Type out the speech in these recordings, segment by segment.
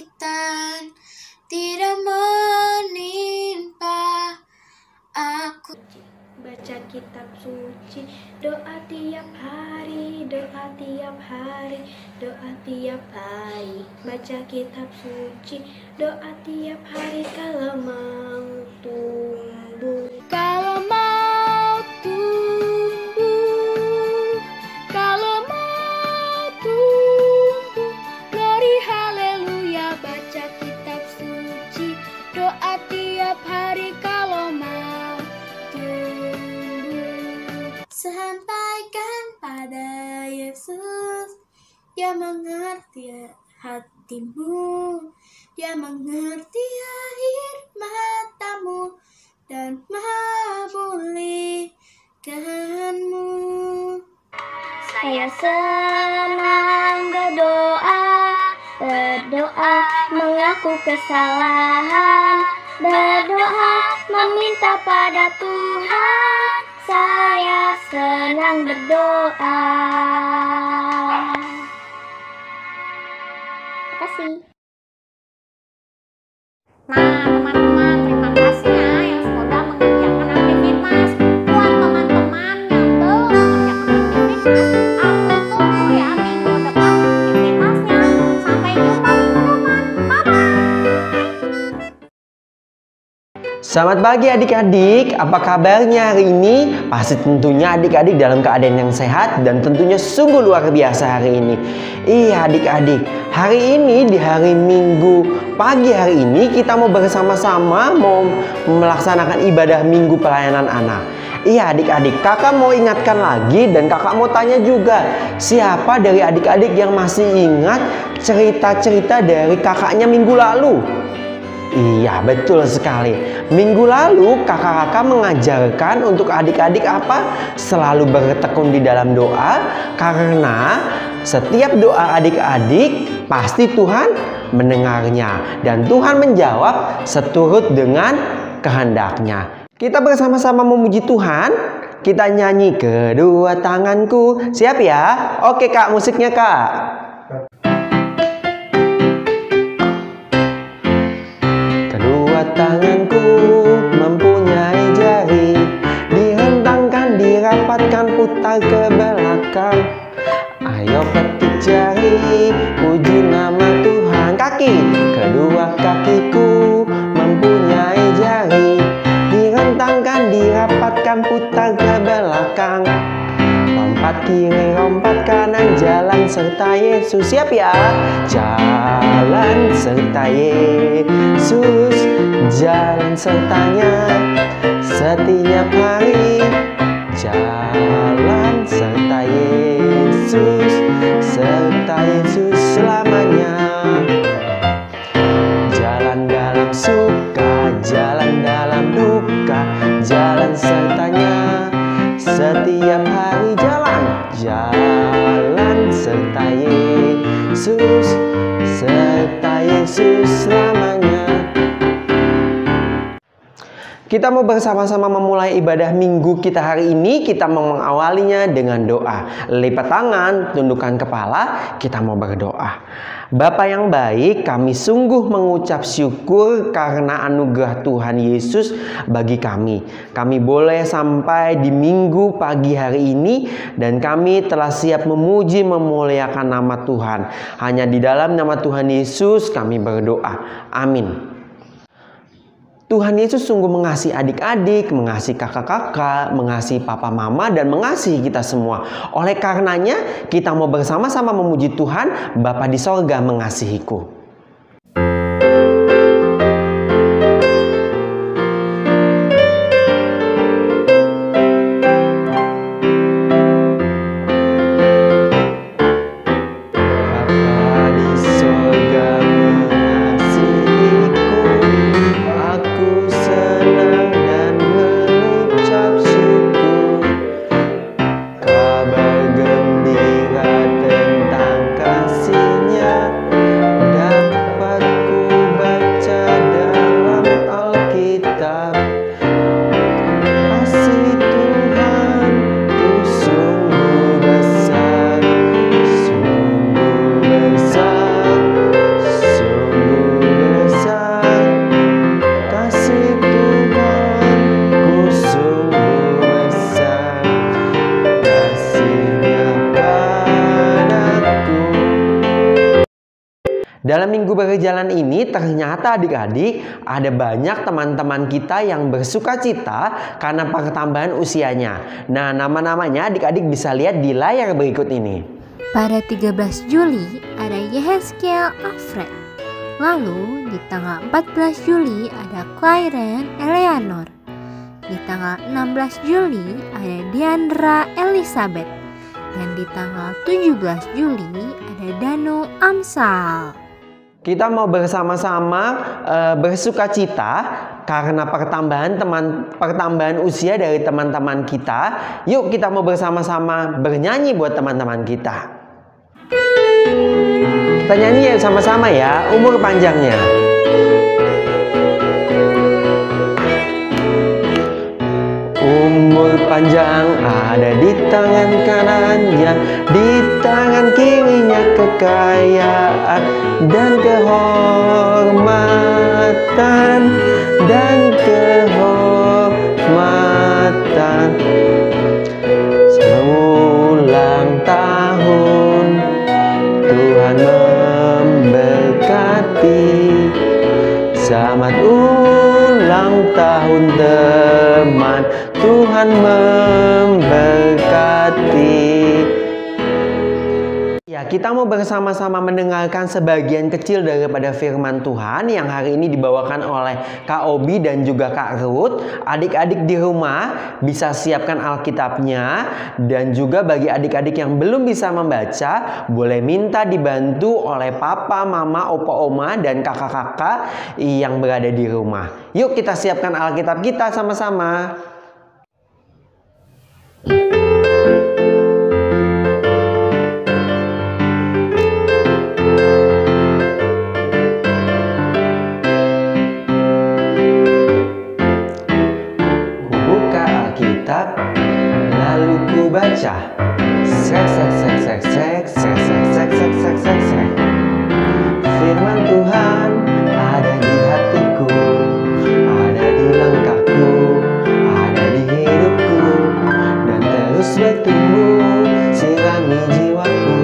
kesulitan tidak menimpa aku. Baca kitab suci, doa tiap hari, doa tiap hari, doa tiap hari. Baca kitab suci, doa tiap hari kalau mau tumbuh. Kalau mau tumbuh, kalau mau tumbuh, glory haleluya. Baca kitab suci, doa tiap hari kalau mau tumbuh. Sampaikan pada Yesus, Dia mengerti hatimu, Dia mengerti air matamu dan memulihkanmu. Saya senang berdoa, mengaku kesalahan, berdoa, meminta pada Tuhan. Saya senang berdoa. Terima kasih. Nah, teman-teman, terima kasih ya yang sudah mengerjakan aktivitas. Buat teman-teman yang belum mengerjakan aktivitas, aku tunggu ya minggu depan aktivitasnya. Sampai jumpa minggu depan. Bye-bye. Selamat pagi adik-adik, apa kabarnya hari ini? Pasti tentunya adik-adik dalam keadaan yang sehat dan tentunya sungguh luar biasa hari ini. Iya adik-adik, hari ini di hari Minggu pagi hari ini kita mau bersama-sama mau melaksanakan ibadah Minggu Pelayanan Anak. Iya adik-adik, kakak mau ingatkan lagi dan kakak mau tanya juga, siapa dari adik-adik yang masih ingat cerita-cerita dari kakaknya minggu lalu? Iya betul sekali. Minggu lalu kakak-kakak mengajarkan untuk adik-adik apa? Selalu bertekun di dalam doa, karena setiap doa adik-adik pasti Tuhan mendengarnya dan Tuhan menjawab seturut dengan kehendaknya. Kita bersama-sama memuji Tuhan. Kita nyanyi kedua tanganku. Siap ya? Oke kak, musiknya kak. Tanganku mempunyai jari, dihentangkan, dirapatkan, putar ke belakang. Ayo petik jari, puji nama Tuhan. Kaki, kedua kakiku mempunyai jari, dihentangkan, dirapatkan, putar ke belakang. Lompat kiri, lompat kanan, jalan serta Yesus. Siap ya? Jalan serta Yesus, jalan sertanya setiap hari. Jalan serta Yesus, serta Yesus selamanya. Jalan dalam suka, jalan dalam duka, jalan sertanya setiap hari. Jalan serta Yesus, serta Yesus selamanya. Kita mau bersama-sama memulai ibadah minggu kita hari ini. Kita mau mengawalinya dengan doa. Lipat tangan, tundukkan kepala, kita mau berdoa. Bapa yang baik, kami sungguh mengucap syukur karena anugerah Tuhan Yesus bagi kami. Kami boleh sampai di minggu pagi hari ini dan kami telah siap memuji memuliakan nama Tuhan. Hanya di dalam nama Tuhan Yesus kami berdoa. Amin. Tuhan Yesus sungguh mengasihi adik-adik, mengasihi kakak-kakak, mengasihi papa mama, dan mengasihi kita semua. Oleh karenanya, kita mau bersama-sama memuji Tuhan, Bapa di sorga mengasihiku. Kabar gembira tentang kasih-Nya Dalam minggu berjalan ini ternyata adik-adik ada banyak teman-teman kita yang bersuka cita karena pertambahan usianya. Nah, nama-namanya adik-adik bisa lihat di layar berikut ini. Pada 13 Juli ada Yehezkiel Alfred. Lalu di tanggal 14 Juli ada Clairen Eleanor. Di tanggal 16 Juli ada Diandra Elizabeth. Dan di tanggal 17 Juli ada Danu Amsal. Kita mau bersama-sama bersuka cita karena pertambahan usia dari teman-teman kita. Yuk kita mau bersama-sama bernyanyi buat teman-teman kita. Kita nyanyi sama-sama ya, umur panjangnya. Umur panjang ada di tangan kanannya, di tangan kirinya kekayaan dan kehormatan dan kehormatan. Seulang tahun Tuhan memberkati. Selamat ulang tahun teman, Tuhan memberkati. Ya, kita mau bersama-sama mendengarkan sebagian kecil daripada firman Tuhan yang hari ini dibawakan oleh Kak Obi dan juga Kak Ruth. Adik-adik di rumah bisa siapkan Alkitabnya, dan juga bagi adik-adik yang belum bisa membaca, boleh minta dibantu oleh papa, mama, opa, oma, dan kakak-kakak yang berada di rumah. Yuk kita siapkan Alkitab kita sama-sama. Lalu ku baca, firman Tuhan ada di hatiku, ada di langkahku, ada di hidupku, dan terus bertumbuh, sirami jiwaku,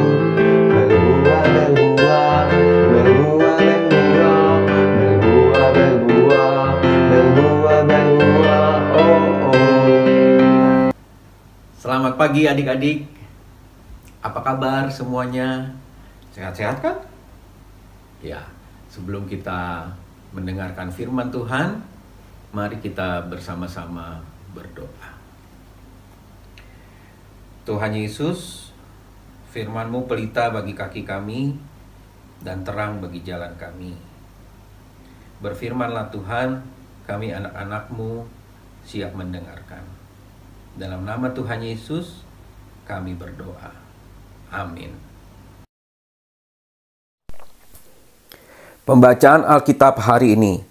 berbuah, berbuah, berbuah, berbuah, berbuah, berbuah, berbuah, berbuah, oh, oh. Selamat pagi adik-adik. Apa kabar semuanya? Sehat-sehat kan? Ya, sebelum kita mendengarkan firman Tuhan, mari kita bersama-sama berdoa. Tuhan Yesus, firman-Mu pelita bagi kaki kami dan terang bagi jalan kami. Berfirmanlah Tuhan, kami anak-anak-Mu siap mendengarkan. Dalam nama Tuhan Yesus, kami berdoa. Amin. Pembacaan Alkitab hari ini.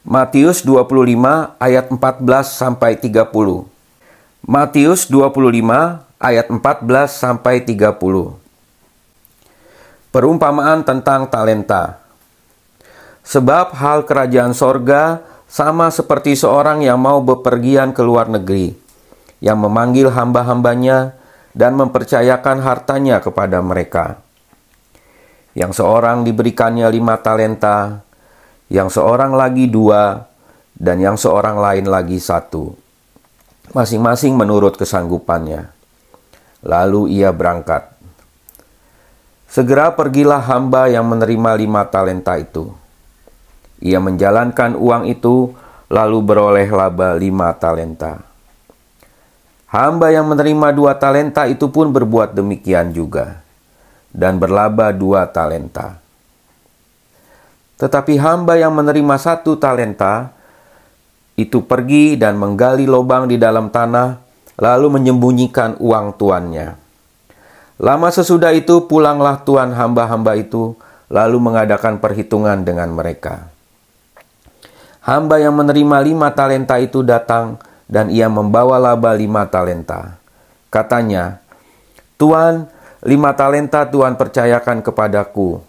Matius 25 ayat 14 sampai 30. Matius 25 ayat 14 sampai 30. Perumpamaan tentang talenta. Sebab hal kerajaan sorga sama seperti seorang yang mau bepergian ke luar negeri, yang memanggil hamba-hambanya dan mempercayakan hartanya kepada mereka. Yang seorang diberikannya 5 talenta, yang seorang lagi 2, dan yang seorang lain lagi 1, masing-masing menurut kesanggupannya. Lalu ia berangkat. Segera pergilah hamba yang menerima 5 talenta itu. Ia menjalankan uang itu, lalu beroleh laba 5 talenta. Hamba yang menerima 2 talenta itu pun berbuat demikian juga, dan berlaba 2 talenta. Tetapi hamba yang menerima 1 talenta itu pergi dan menggali lubang di dalam tanah, lalu menyembunyikan uang tuannya. Lama sesudah itu pulanglah tuan hamba-hamba itu, lalu mengadakan perhitungan dengan mereka. Hamba yang menerima 5 talenta itu datang, dan ia membawa laba 5 talenta. Katanya, "Tuan, 5 talenta Tuan percayakan kepadaku.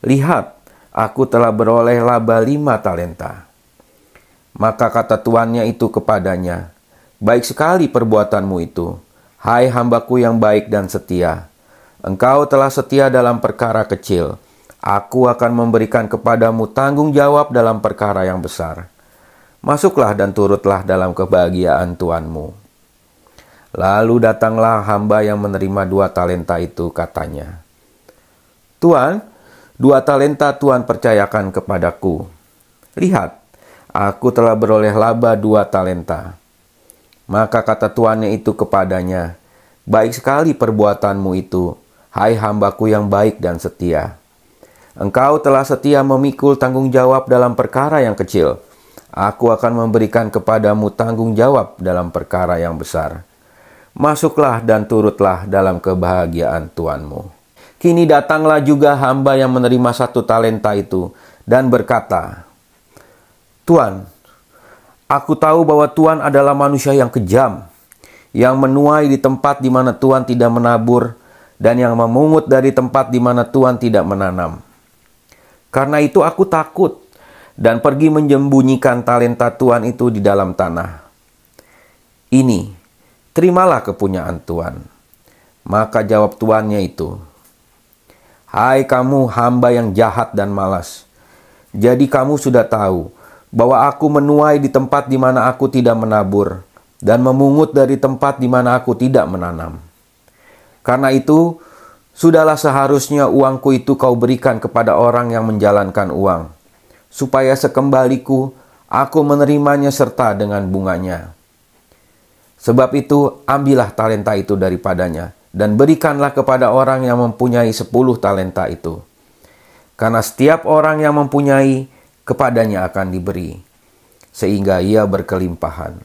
Lihat, aku telah beroleh laba 5 talenta." Maka kata tuannya itu kepadanya, "Baik sekali perbuatanmu itu, hai hambaku yang baik dan setia. Engkau telah setia dalam perkara kecil. Aku akan memberikan kepadamu tanggung jawab dalam perkara yang besar. Masuklah dan turutlah dalam kebahagiaan Tuanmu. Lalu datanglah hamba yang menerima 2 talenta itu, katanya, Tuan, 2 talenta Tuan percayakan kepadaku. Lihat, aku telah beroleh laba 2 talenta. Maka kata tuannya itu kepadanya, baik sekali perbuatanmu itu, hai hambaku yang baik dan setia. Engkau telah setia memikul tanggung jawab dalam perkara yang kecil. Aku akan memberikan kepadamu tanggung jawab dalam perkara yang besar. Masuklah dan turutlah dalam kebahagiaan Tuanmu. Kini datanglah juga hamba yang menerima 1 talenta itu dan berkata, Tuan, aku tahu bahwa Tuan adalah manusia yang kejam, yang menuai di tempat di mana Tuan tidak menabur, dan yang memungut dari tempat di mana Tuan tidak menanam. Karena itu aku takut, dan pergi menyembunyikan talenta Tuan itu di dalam tanah. Ini, terimalah kepunyaan Tuan. Maka jawab tuannya itu, hai kamu hamba yang jahat dan malas. Jadi kamu sudah tahu bahwa aku menuai di tempat di mana aku tidak menabur, dan memungut dari tempat di mana aku tidak menanam. Karena itu, sudahlah seharusnya uangku itu kau berikan kepada orang yang menjalankan uang, supaya sekembaliku aku menerimanya serta dengan bunganya. Sebab itu, ambillah talenta itu daripadanya, dan berikanlah kepada orang yang mempunyai 10 talenta itu. Karena setiap orang yang mempunyai, kepadanya akan diberi, sehingga ia berkelimpahan.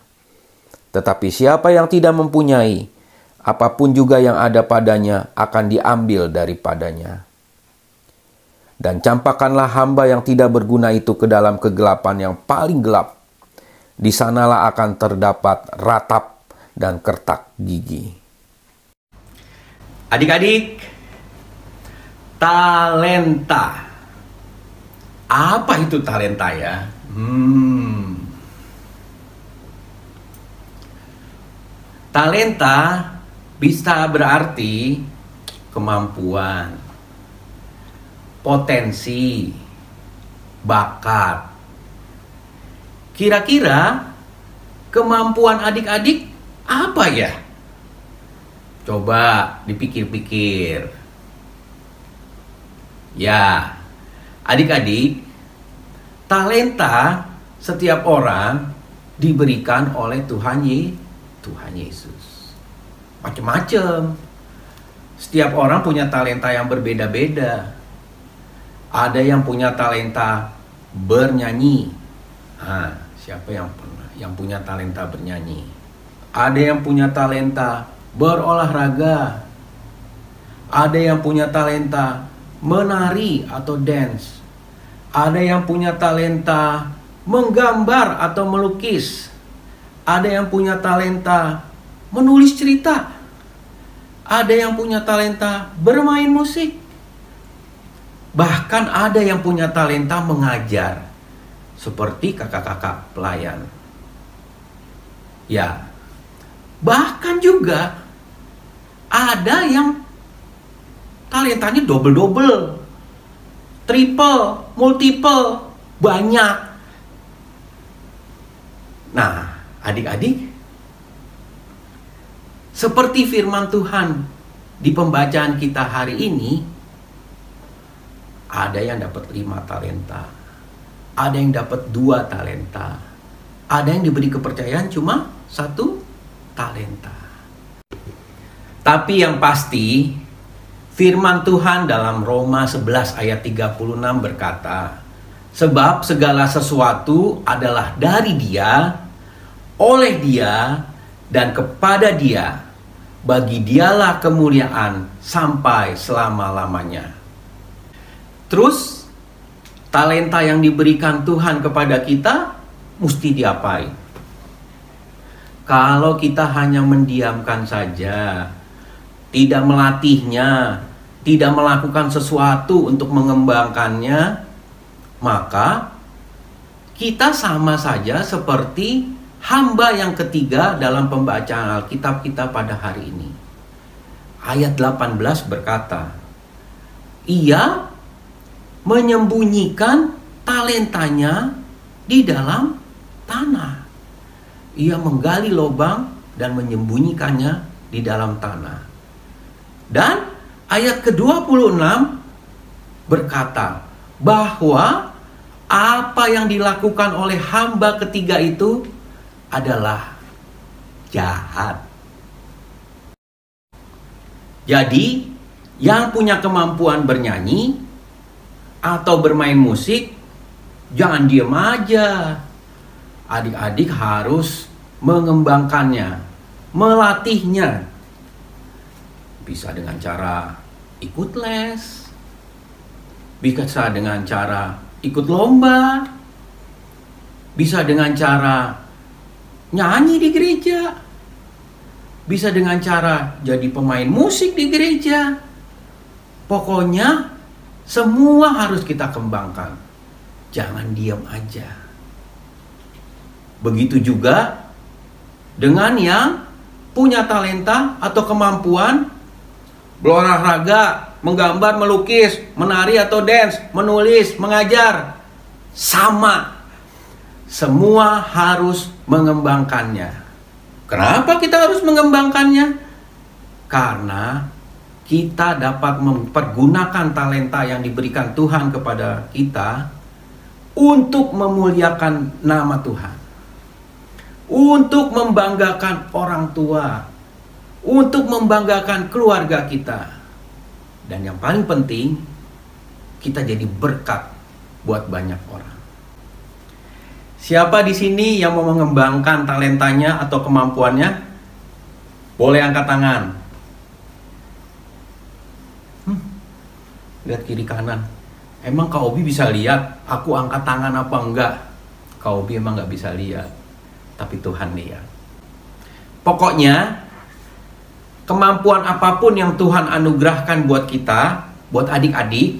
Tetapi siapa yang tidak mempunyai, apapun juga yang ada padanya akan diambil daripadanya. Dan campakkanlah hamba yang tidak berguna itu ke dalam kegelapan yang paling gelap. Di sanalah akan terdapat ratap dan kertak gigi. Adik-adik, talenta. Apa itu talenta ya? Talenta bisa berarti kemampuan, potensi, bakat. Kira-kira kemampuan adik-adik apa ya? Coba dipikir-pikir. Ya, adik-adik, talenta setiap orang diberikan oleh Tuhan Yesus. Macam-macam. Setiap orang punya talenta yang berbeda-beda. Ada yang punya talenta bernyanyi. Siapa yang punya talenta bernyanyi? Ada yang punya talenta berolahraga. Ada yang punya talenta menari atau dance. Ada yang punya talenta menggambar atau melukis. Ada yang punya talenta menulis cerita. Ada yang punya talenta bermain musik. Bahkan ada yang punya talenta mengajar, seperti kakak-kakak pelayan. Ya, bahkan juga ada yang talentanya double-double, triple, multiple, banyak. Nah, adik-adik, seperti firman Tuhan di pembacaan kita hari ini, ada yang dapat 5 talenta, ada yang dapat 2 talenta, ada yang diberi kepercayaan cuma 1 talenta. Tapi yang pasti, firman Tuhan dalam Roma 11 ayat 36 berkata, sebab segala sesuatu adalah dari Dia, oleh Dia, dan kepada Dia. Bagi Dialah kemuliaan sampai selama-lamanya. Terus, talenta yang diberikan Tuhan kepada kita mesti diapain? Kalau kita hanya mendiamkan saja, tidak melatihnya, tidak melakukan sesuatu untuk mengembangkannya, maka kita sama saja seperti hamba yang ketiga dalam pembacaan Alkitab kita pada hari ini. Ayat 18 berkata, ia menyembunyikan talentanya di dalam tanah. Ia menggali lubang dan menyembunyikannya di dalam tanah. Dan ayat ke-26 berkata bahwa apa yang dilakukan oleh hamba ketiga itu adalah jahat. Jadi, yang punya kemampuan bernyanyi atau bermain musik, jangan diem aja. Adik-adik harus mengembangkannya, melatihnya. Bisa dengan cara ikut les, bisa dengan cara ikut lomba, bisa dengan cara nyanyi di gereja, bisa dengan cara jadi pemain musik di gereja. Pokoknya semua harus kita kembangkan. Jangan diam aja. Begitu juga dengan yang punya talenta atau kemampuan berolahraga, menggambar, melukis, menari atau dance, menulis, mengajar. Sama. Semua harus mengembangkannya. Kenapa kita harus mengembangkannya? Karena kita dapat mempergunakan talenta yang diberikan Tuhan kepada kita untuk memuliakan nama Tuhan, untuk membanggakan orang tua, untuk membanggakan keluarga kita. Dan yang paling penting, kita jadi berkat buat banyak orang. Siapa di sini yang mau mengembangkan talentanya atau kemampuannya? Boleh angkat tangan. Lihat kiri kanan. Emang Kak Obi bisa lihat aku angkat tangan apa enggak? Kak Obi emang nggak bisa lihat, tapi Tuhan lihat. Pokoknya kemampuan apapun yang Tuhan anugerahkan buat kita, buat adik-adik,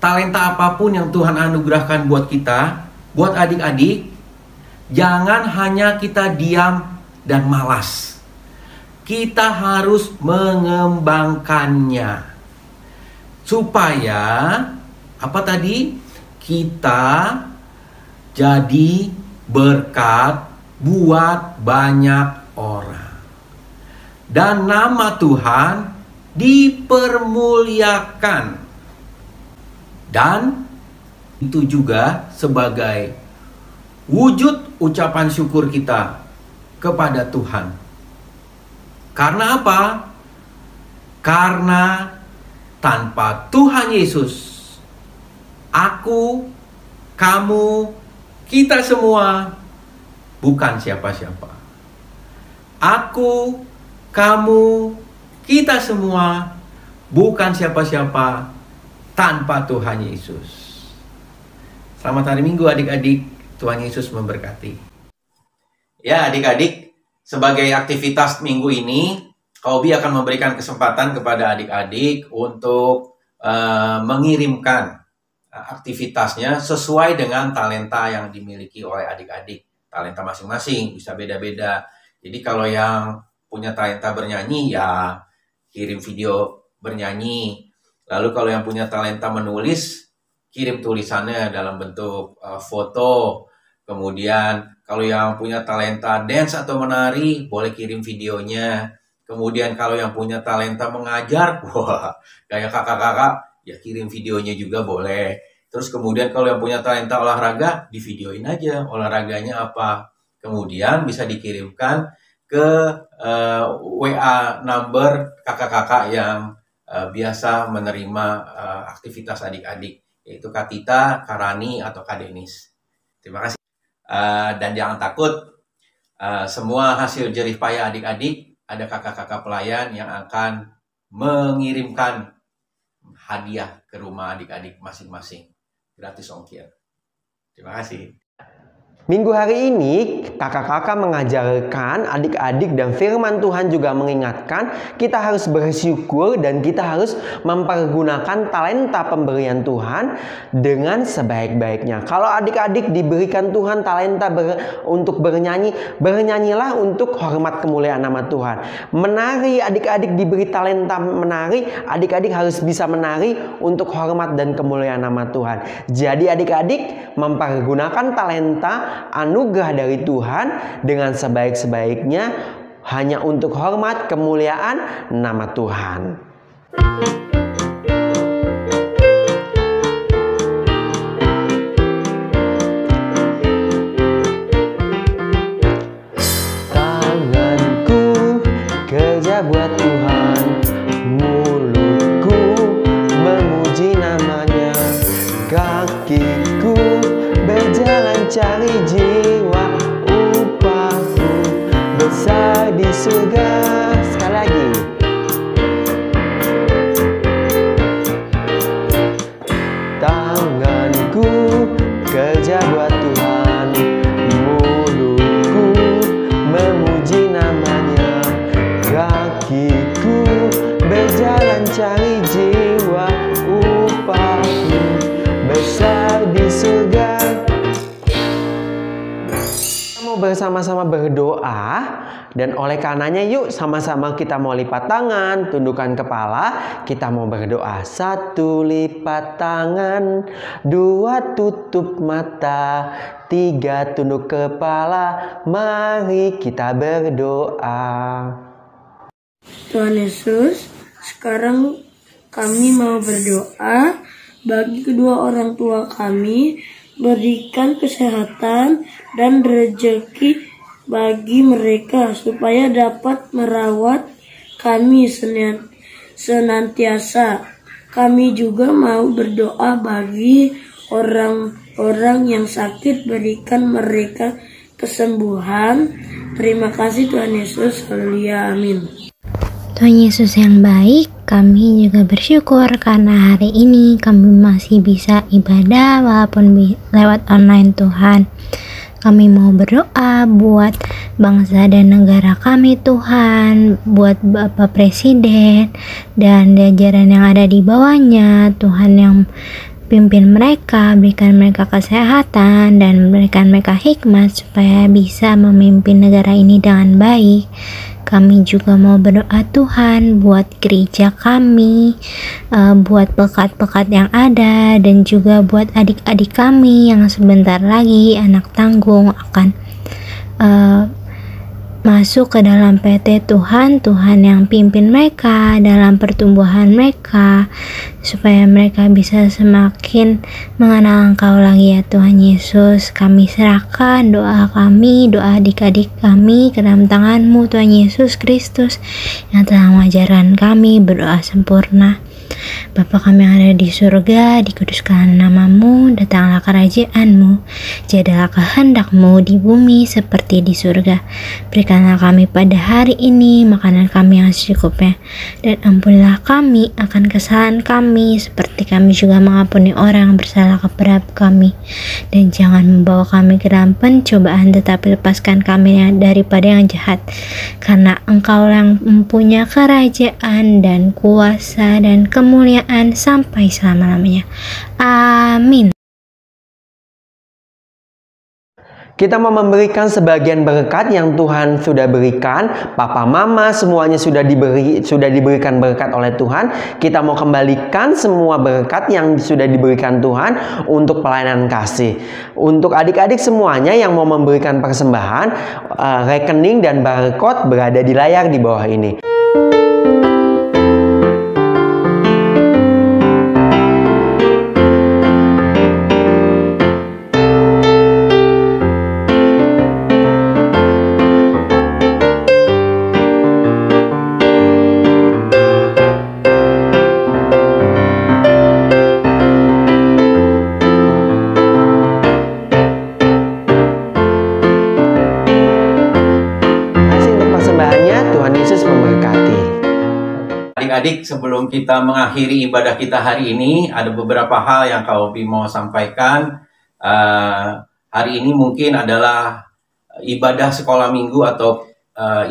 talenta apapun yang Tuhan anugerahkan buat kita, buat adik-adik, jangan hanya kita diam dan malas. Kita harus mengembangkannya. Supaya, apa tadi? Kita jadi berkat buat banyak orang. Dan nama Tuhan dipermuliakan. Dan itu juga sebagai wujud ucapan syukur kita kepada Tuhan. Karena apa? Karena tanpa Tuhan Yesus, aku, kamu, kita semua bukan siapa-siapa. Aku, kamu, kita semua bukan siapa-siapa tanpa Tuhan Yesus. Selamat hari Minggu adik-adik. Tuhan Yesus memberkati. Ya adik-adik, sebagai aktivitas minggu ini, Kak Obi akan memberikan kesempatan kepada adik-adik untuk mengirimkan aktivitasnya sesuai dengan talenta yang dimiliki oleh adik-adik. Talenta masing-masing bisa beda-beda. Jadi kalau yang punya talenta bernyanyi, ya kirim video bernyanyi. Lalu kalau yang punya talenta menulis, kirim tulisannya dalam bentuk foto. Kemudian kalau yang punya talenta dance atau menari, boleh kirim videonya. Kemudian kalau yang punya talenta mengajar, wah, kayak kakak-kakak, ya kirim videonya juga boleh. Terus kemudian kalau yang punya talenta olahraga, di videoin aja olahraganya apa. Kemudian bisa dikirimkan ke WA number kakak-kakak yang biasa menerima aktivitas adik-adik, yaitu Kak Tita, Kak Rani, atau Kak Denis. Terima kasih. Dan jangan takut, semua hasil jerih payah adik-adik, ada kakak-kakak pelayan yang akan mengirimkan hadiah ke rumah adik-adik masing-masing. Gratis ongkir. Terima kasih. Minggu hari ini kakak-kakak mengajarkan adik-adik dan firman Tuhan juga mengingatkan kita harus bersyukur dan kita harus mempergunakan talenta pemberian Tuhan dengan sebaik-baiknya. Kalau adik-adik diberikan Tuhan talenta untuk bernyanyi, bernyanyilah untuk hormat kemuliaan nama Tuhan. Menari, adik-adik diberi talenta menari, adik-adik harus bisa menari untuk hormat dan kemuliaan nama Tuhan. Jadi adik-adik mempergunakan talenta anugerah dari Tuhan dengan sebaik-sebaiknya hanya untuk hormat kemuliaan nama Tuhan. Tanganku kerja buat Tuhan, mulutku memuji namanya, kakiku berjalan cari jiwa, upahku besar di surga. Sekali lagi. Tanganku kerja buat Tuhan, mulutku memuji namanya, kakiku berjalan cari jiwa, upahku besar di surga. Mau bersama-sama berdoa, dan oleh karenanya yuk sama-sama kita mau lipat tangan, tundukkan kepala, kita mau berdoa. 1 lipat tangan, 2 tutup mata, 3 tunduk kepala, mari kita berdoa. Tuhan Yesus, sekarang kami mau berdoa bagi kedua orang tua kami, berikan kesehatan dan rezeki bagi mereka supaya dapat merawat kami senantiasa. Kami juga mau berdoa bagi orang-orang yang sakit, berikan mereka kesembuhan. Terima kasih Tuhan Yesus. Haleluya, amin. Tuhan Yesus yang baik, kami juga bersyukur karena hari ini kami masih bisa ibadah walaupun lewat online Tuhan. Kami mau berdoa buat bangsa dan negara kami Tuhan, buat Bapak Presiden dan jajaran yang ada di bawahnya, Tuhan yang pimpin mereka, berikan mereka kesehatan dan berikan mereka hikmat supaya bisa memimpin negara ini dengan baik. Kami juga mau berdoa Tuhan buat gereja kami, buat pekat-pekat yang ada, dan juga buat adik-adik kami yang sebentar lagi anak tanggung akan masuk ke dalam PT Tuhan yang pimpin mereka dalam pertumbuhan mereka, supaya mereka bisa semakin mengenal Engkau lagi ya Tuhan Yesus. Kami serahkan doa kami, doa adik-adik kami ke dalam tangan-Mu Tuhan Yesus Kristus yang telah mengajarkan kami berdoa sempurna. Bapa kami yang ada di surga, dikuduskan nama-Mu, datanglah kerajaan-Mu, jadilah kehendak-Mu di bumi seperti di surga. Berikanlah kami pada hari ini makanan kami yang secukupnya, dan ampunilah kami akan kesalahan kami seperti kami juga mengampuni orang yang bersalah kepada kami. Dan jangan membawa kami ke dalam pencobaan, tetapi lepaskan kami daripada yang jahat, karena Engkau yang mempunyai kerajaan dan kuasa dan kemuliaan sampai selama-lamanya. Amin. Kita mau memberikan sebagian berkat yang Tuhan sudah berikan. Papa mama semuanya sudah diberikan berkat oleh Tuhan. Kita mau kembalikan semua berkat yang sudah diberikan Tuhan untuk pelayanan kasih. Untuk adik-adik semuanya yang mau memberikan persembahan, rekening dan barcode berada di layar di bawah ini. Adik-adik, sebelum kita mengakhiri ibadah kita hari ini, ada beberapa hal yang Kak Opi mau sampaikan. hari ini mungkin adalah ibadah sekolah minggu atau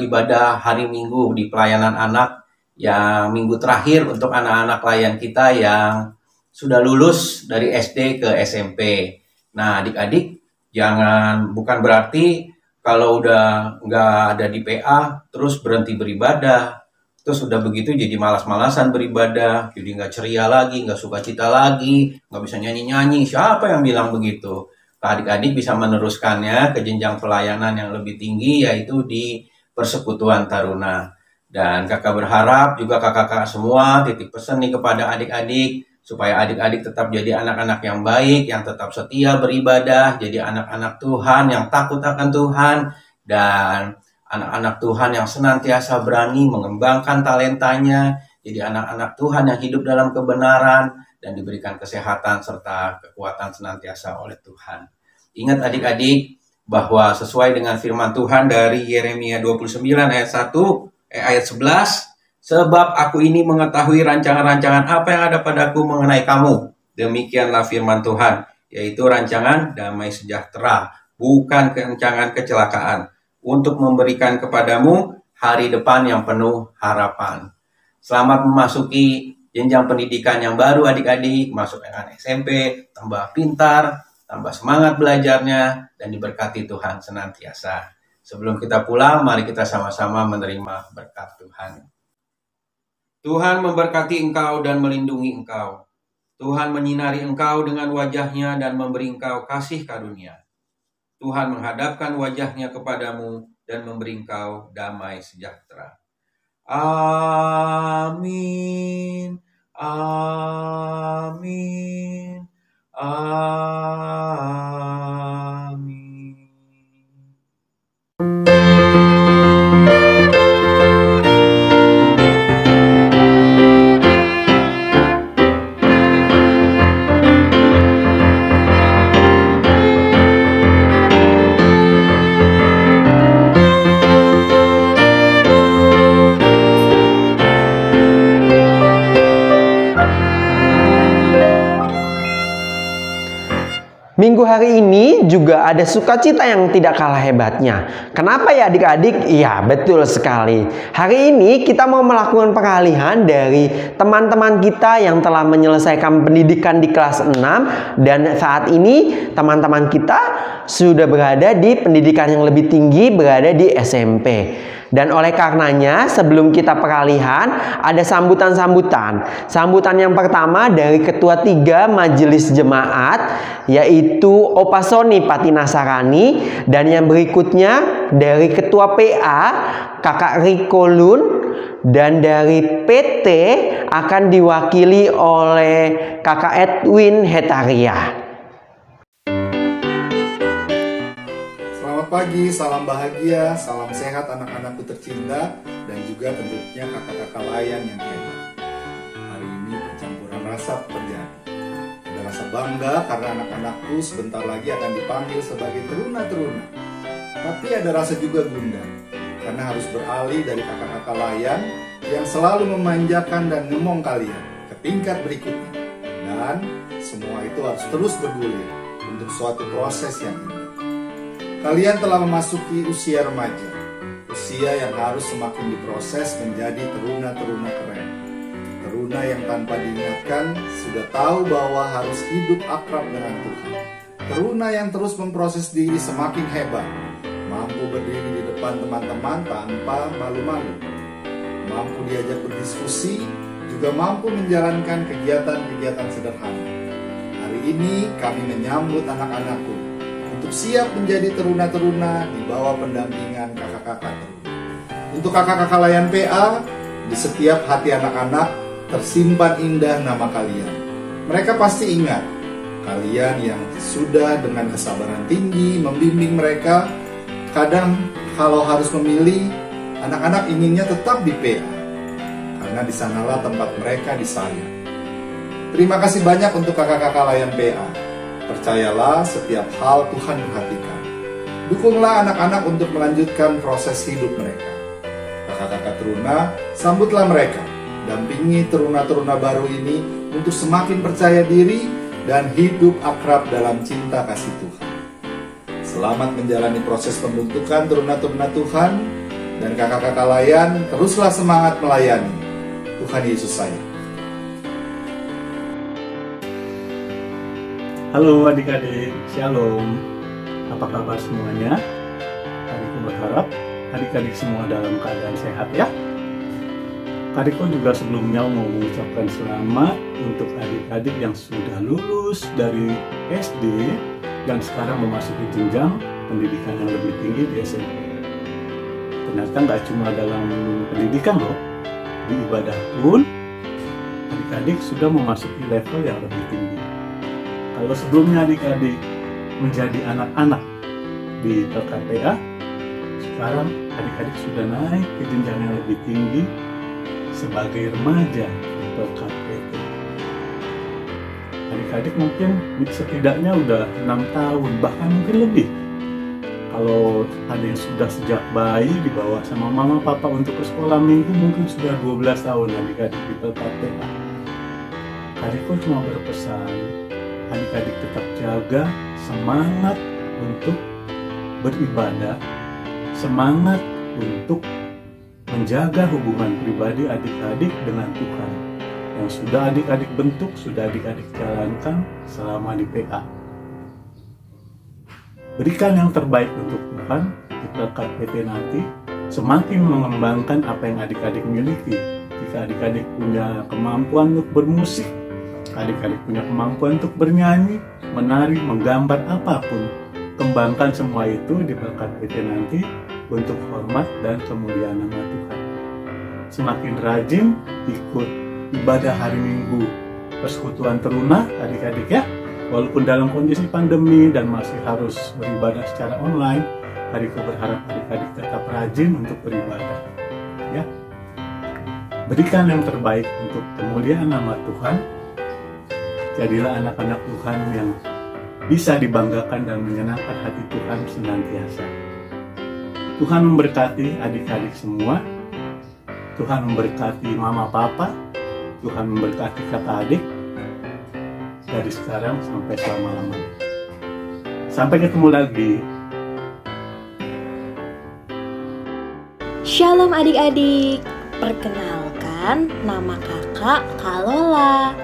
ibadah hari minggu di pelayanan anak yang minggu terakhir untuk anak-anak klien kita yang sudah lulus dari SD ke SMP. Nah, adik-adik bukan berarti kalau udah nggak ada di PA terus berhenti beribadah, terus udah begitu jadi malas-malasan beribadah, jadi nggak ceria lagi, nggak sukacita lagi, nggak bisa nyanyi-nyanyi. Siapa yang bilang begitu? Adik-adik bisa meneruskannya ke jenjang pelayanan yang lebih tinggi, yaitu di Persekutuan Taruna. Dan kakak berharap juga kakak-kakak semua titip pesan nih kepada adik-adik, supaya adik-adik tetap jadi anak-anak yang baik, yang tetap setia beribadah, jadi anak-anak Tuhan yang takut akan Tuhan, dan anak-anak Tuhan yang senantiasa berani mengembangkan talentanya, jadi anak-anak Tuhan yang hidup dalam kebenaran, dan diberikan kesehatan serta kekuatan senantiasa oleh Tuhan. Ingat adik-adik, bahwa sesuai dengan firman Tuhan dari Yeremia 29 ayat 11, sebab aku ini mengetahui rancangan-rancangan apa yang ada padaku mengenai kamu. Demikianlah firman Tuhan, yaitu rancangan damai sejahtera, bukan rancangan kecelakaan, untuk memberikan kepadamu hari depan yang penuh harapan. Selamat memasuki jenjang pendidikan yang baru adik-adik, masuk dengan SMP, tambah pintar, tambah semangat belajarnya, dan diberkati Tuhan senantiasa. Sebelum kita pulang, mari kita sama-sama menerima berkat Tuhan. Tuhan memberkati engkau dan melindungi engkau. Tuhan menyinari engkau dengan wajahnya dan memberi engkau kasih karunia. Tuhan menghadapkan wajahnya kepadamu dan memberi engkau damai sejahtera. Amin. Amin. Amin. Minggu hari ini juga ada sukacita yang tidak kalah hebatnya. Kenapa ya adik-adik? Iya, betul sekali. Hari ini kita mau melakukan pengalihan dari teman-teman kita yang telah menyelesaikan pendidikan di kelas 6. Dan saat ini teman-teman kita sudah berada di pendidikan yang lebih tinggi, berada di SMP. Dan oleh karenanya sebelum kita peralihan ada sambutan-sambutan. Sambutan yang pertama dari Ketua 3 Majelis Jemaat, yaitu Opa Soni Patinasarani. Dan yang berikutnya dari Ketua PA Kakak Riko Lun. Dan dari PT akan diwakili oleh Kakak Edwin Hetaria. Pagi, salam bahagia, salam sehat anak-anakku tercinta, dan juga tentunya kakak-kakak layan yang hebat. Hari ini percampuran rasa terjadi. Ada rasa bangga karena anak-anakku sebentar lagi akan dipanggil sebagai teruna-teruna. Tapi ada rasa juga gundah, karena harus beralih dari kakak-kakak layan yang selalu memanjakan dan ngemong kalian ke tingkat berikutnya. Dan semua itu harus terus bergulir untuk suatu proses yang indah. Kalian telah memasuki usia remaja, usia yang harus semakin diproses menjadi teruna-teruna keren. Teruna yang tanpa diingatkan sudah tahu bahwa harus hidup akrab dengan Tuhan. Teruna yang terus memproses diri semakin hebat, mampu berdiri di depan teman-teman tanpa malu-malu, mampu diajak berdiskusi, juga mampu menjalankan kegiatan-kegiatan sederhana. Hari ini kami menyambut anak-anakku untuk siap menjadi teruna-teruna di bawah pendampingan kakak-kakak teruna. Untuk kakak-kakak layan PA, di setiap hati anak-anak tersimpan indah nama kalian. Mereka pasti ingat kalian yang sudah dengan kesabaran tinggi membimbing mereka. Kadang kalau harus memilih, anak-anak inginnya tetap di PA karena di sanalah tempat mereka disayang. Terima kasih banyak untuk kakak-kakak layan PA. Percayalah, setiap hal Tuhan perhatikan. Dukunglah anak-anak untuk melanjutkan proses hidup mereka. Kakak-kakak teruna, sambutlah mereka. Dampingi teruna-teruna baru ini untuk semakin percaya diri dan hidup akrab dalam cinta kasih Tuhan. Selamat menjalani proses pembentukan teruna-teruna Tuhan. Dan kakak-kakak layan, teruslah semangat melayani. Tuhan Yesus sayang. Halo adik-adik, Shalom. Apa kabar semuanya? Adikku berharap adik-adik semua dalam keadaan sehat ya. Adikku juga sebelumnya mau mengucapkan selamat untuk adik-adik yang sudah lulus dari SD dan sekarang memasuki jenjang pendidikan yang lebih tinggi di SMP. Ternyata nggak cuma dalam pendidikan loh, di ibadah pun adik-adik sudah memasuki level yang lebih tinggi. Kalau sebelumnya adik-adik menjadi anak-anak di PLKPA, sekarang adik-adik sudah naik ke jenjang yang lebih tinggi sebagai remaja di PLKPT. Adik-adik mungkin setidaknya udah 6 tahun, bahkan mungkin lebih. Kalau ada yang sudah sejak bayi dibawa sama mama papa untuk ke sekolah minggu, mungkin sudah 12 tahun adik-adik di PLKPA. Adikku cuma berpesan, adik-adik tetap jaga semangat untuk beribadah, semangat untuk menjaga hubungan pribadi adik-adik dengan Tuhan yang sudah adik-adik bentuk, sudah adik-adik jalankan selama di PA. Berikan yang terbaik untuk Tuhan di PLKPT nanti, semakin mengembangkan apa yang adik-adik miliki. Jika adik-adik punya kemampuan untuk bermusik, adik-adik punya kemampuan untuk bernyanyi, menari, menggambar, apapun, kembangkan semua itu di PLKPT nanti untuk hormat dan kemuliaan nama Tuhan. Semakin rajin ikut ibadah hari Minggu Persekutuan Teruna adik-adik ya, walaupun dalam kondisi pandemi dan masih harus beribadah secara online, adikku berharap adik-adik tetap rajin untuk beribadah ya. Berikan yang terbaik untuk kemuliaan nama Tuhan. Jadilah anak-anak Tuhan yang bisa dibanggakan dan menyenangkan hati Tuhan senantiasa. Tuhan memberkati adik-adik semua. Tuhan memberkati mama papa. Tuhan memberkati kakak adik. Dari sekarang sampai selama-lamanya. Sampai ketemu lagi. Shalom adik-adik. Perkenalkan, nama kakak Kalola.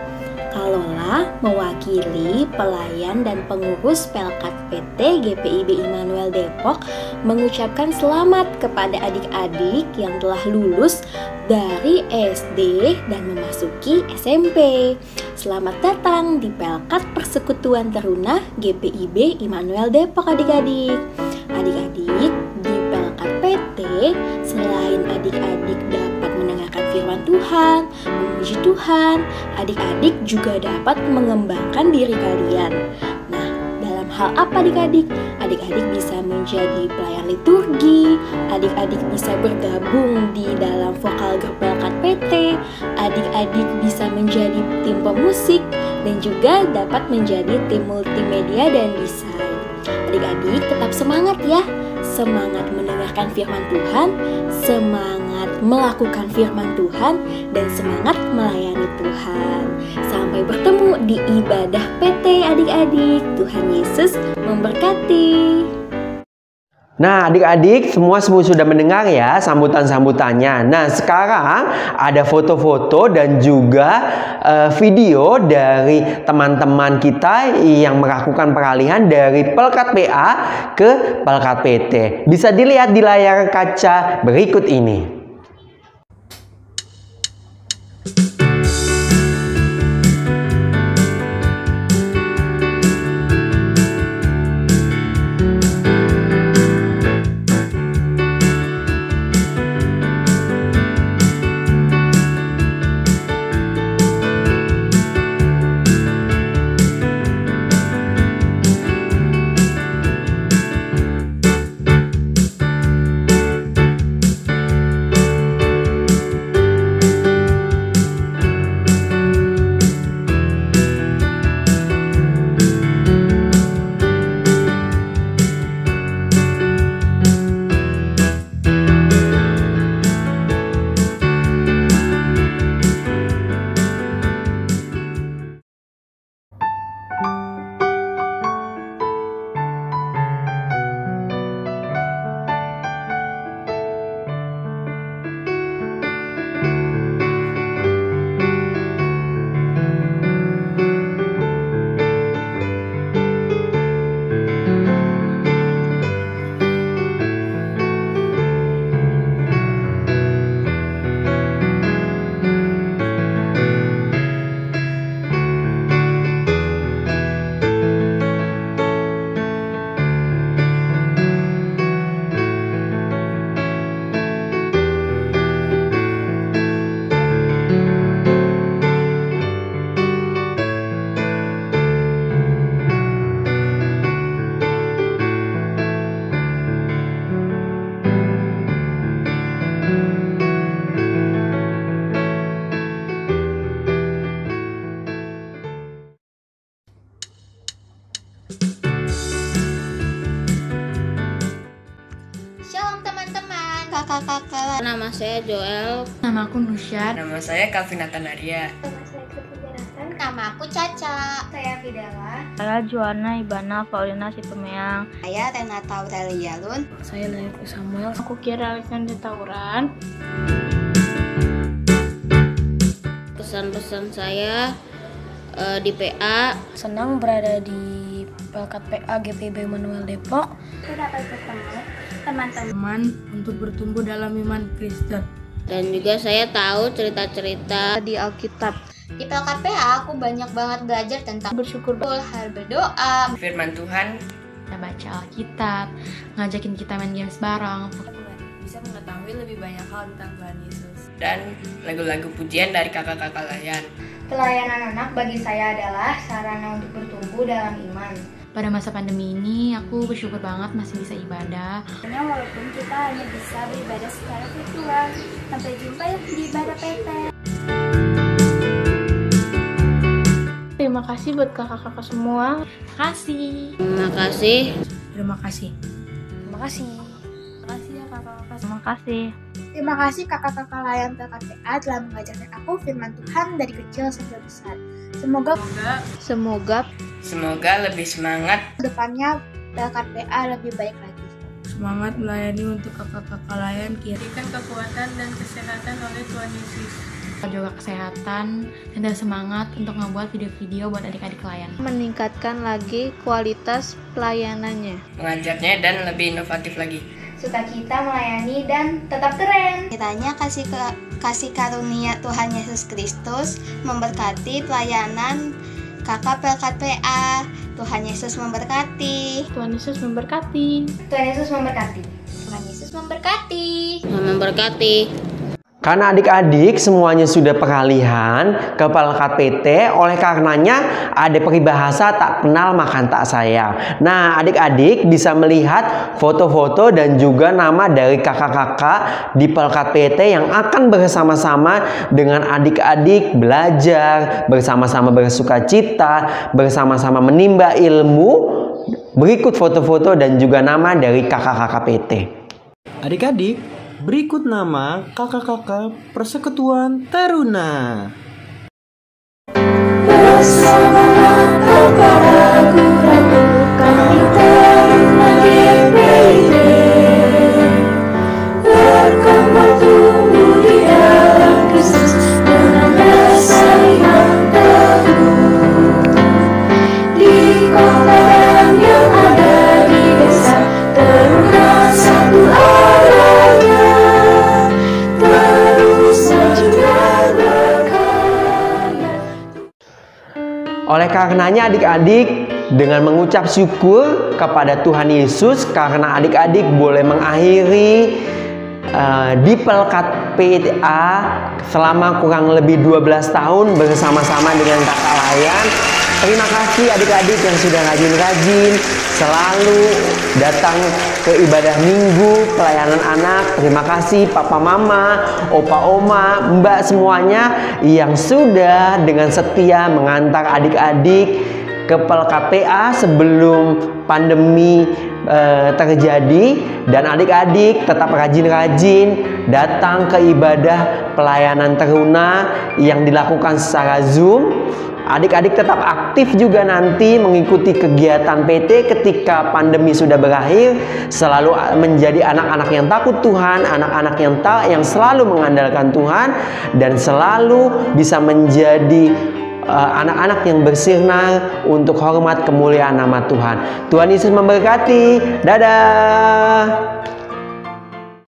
Kalola mewakili pelayan dan pengurus Pelkat PT GPIB Immanuel Depok mengucapkan selamat kepada adik-adik yang telah lulus dari SD dan memasuki SMP. Selamat datang di Pelkat Persekutuan Teruna GPIB Immanuel Depok adik-adik. Adik-adik di Pelkat PT, selain adik-adik dapat mendengarkan firman Tuhan, memuji Tuhan, adik-adik juga dapat mengembangkan diri kalian. Nah, dalam hal apa adik-adik? Adik-adik bisa menjadi pelayan liturgi, adik-adik bisa bergabung di dalam vokal grup Pelkat PT, adik-adik bisa menjadi tim pemusik, dan juga dapat menjadi tim multimedia dan desain. Adik-adik tetap semangat ya, semangat mendengarkan firman Tuhan, semangat melakukan firman Tuhan, dan semangat melayani Tuhan. Sampai bertemu di ibadah PT adik-adik. Tuhan Yesus memberkati. Nah adik-adik semua sudah mendengar ya sambutan-sambutannya. Nah sekarang ada foto-foto dan juga video dari teman-teman kita yang melakukan peralihan dari Pelkat PA ke Pelkat PT. Bisa dilihat di layar kaca berikut ini. Shalom teman-teman, kakak-kakak. Nama saya Joel. Nama aku Nusyar. Nama saya Calvina Tanaria. Nama saya Kepenjelasan. Nama aku Caca. Saya Fidela. Saya Juana Ibana Paulina Situmeang. Saya Renata Aurelialun. Saya Nayaku Samuel. Aku Kira Alexander Tauran. Pesan-pesan saya di PA. Senang berada di Pelkat PA GPIB Manuel Depok. Saya dapat bertemu teman-teman untuk bertumbuh dalam iman Kristen. Dan juga saya tahu cerita-cerita di Alkitab. Di Pelkat PA aku banyak banget belajar tentang bersyukur, hal berdoa, firman Tuhan, kita baca Alkitab, ngajakin kita main games bareng. Bisa mengetahui lebih banyak hal tentang Tuhan Yesus. Dan lagu-lagu pujian dari kakak-kakak layan. Pelayanan anak bagi saya adalah sarana untuk bertumbuh dalam iman. Pada masa pandemi ini, aku bersyukur banget masih bisa ibadah. Karena walaupun kita hanya bisa beribadah secara virtual. Sampai jumpa ya di ibadah PT. Terima kasih buat kakak-kakak semua. Terima kasih. Terima kasih. Terima kasih. Terima kasih ya kakak-kakak. Terima kasih. Terima kasih kakak-kakak layan Pelkat PA telah mengajarkan aku firman Tuhan dari kecil sampai besar. Semoga lebih semangat. Kedepannya Pelkat PA lebih baik lagi. Semangat melayani untuk kakak-kakak layan. Berikan kekuatan dan kesehatan oleh Tuhan Yesus. Juga kesehatan dan semangat untuk membuat video-video buat adik-adik layan. Meningkatkan lagi kualitas pelayanannya. Mengajarnya dan lebih inovatif lagi. Sukacita melayani dan tetap keren. Kiranya kasih karunia Tuhan Yesus Kristus memberkati pelayanan kakak Pelkat PA. Tuhan Yesus memberkati. Tuhan Yesus memberkati. Tuhan Yesus memberkati. Tuhan Yesus memberkati. Tuhan memberkati. Karena adik-adik semuanya sudah peralihan ke Pelkat PT, oleh karenanya ada peribahasa tak kenal makan tak sayang. Nah, adik-adik bisa melihat foto-foto dan juga nama dari kakak-kakak di Pelkat PT yang akan bersama-sama dengan adik-adik belajar, bersama-sama bersukacita, bersama-sama menimba ilmu. Berikut foto-foto dan juga nama dari kakak-kakak PT. Adik-adik, berikut nama kakak-kakak Persekutuan Taruna. Bersama kakak ragu-ragu kami Taruna GPIB berkembang tumbuh di dalam Kristus dengan rasa iman teguh. Di kota yang ada di desa Taruna satu arahnya. Oleh karenanya adik-adik dengan mengucap syukur kepada Tuhan Yesus karena adik-adik boleh mengakhiri di Pelkat PA selama kurang lebih 12 tahun bersama-sama dengan kakak layan. Terima kasih adik-adik yang sudah rajin-rajin selalu datang ke ibadah minggu pelayanan anak. Terima kasih papa mama, opa oma, mbak semuanya yang sudah dengan setia mengantar adik-adik ke Pelkat PA sebelum pandemi terjadi. Dan adik-adik tetap rajin-rajin datang ke ibadah pelayanan teruna yang dilakukan secara Zoom. Adik-adik tetap aktif juga nanti mengikuti kegiatan PT ketika pandemi sudah berakhir. Selalu menjadi anak-anak yang takut Tuhan, anak-anak yang selalu mengandalkan Tuhan, dan selalu bisa menjadi anak-anak yang bersinar untuk hormat kemuliaan nama Tuhan. Tuhan Yesus memberkati. Dadah.